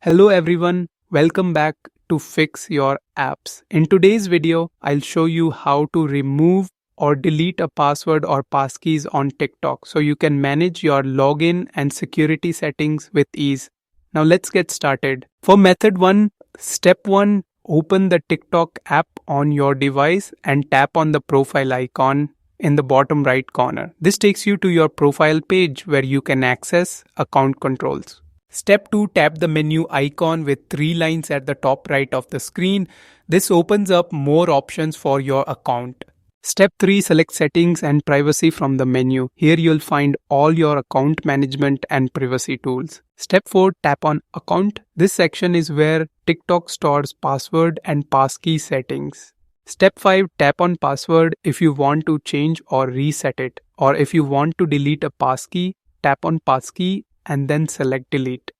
Hello everyone, welcome back to Fix Your Apps. In today's video, I'll show you how to remove or delete a password or passkeys on TikTok so you can manage your login and security settings with ease. Now let's get started. For method 1, step 1, open the TikTok app on your device and tap on the profile icon in the bottom right corner. This takes you to your profile page where you can access account controls. Step 2, tap the menu icon with 3 lines at the top right of the screen. This opens up more options for your account. Step 3, select settings and privacy from the menu. Here you'll find all your account management and privacy tools. Step 4, tap on account. This section is where TikTok stores password and passkey settings. Step 5, tap on password if you want to change or reset it. Or if you want to delete a passkey, tap on passkey and then select delete.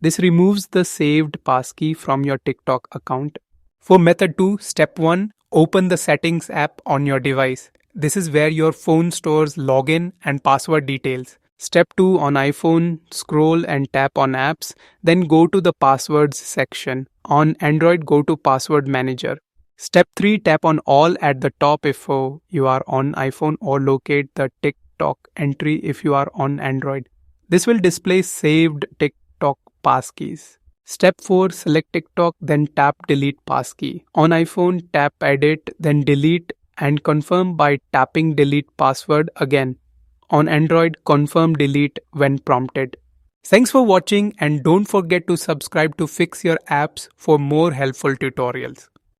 This removes the saved passkey from your TikTok account. For method 2, step 1, open the settings app on your device. This is where your phone stores login and password details. Step 2, on iPhone, scroll and tap on apps, then go to the passwords section. On Android, go to password manager. Step 3, tap on all at the top if you are on iPhone, or locate the TikTok entry if you are on Android. This will display saved TikTok passkeys. Step 4, select TikTok, then tap delete passkey. On iPhone, tap edit, then delete and confirm by tapping delete password again. On Android, confirm delete when prompted. Thanks for watching and don't forget to subscribe to Fix Your Apps for more helpful tutorials.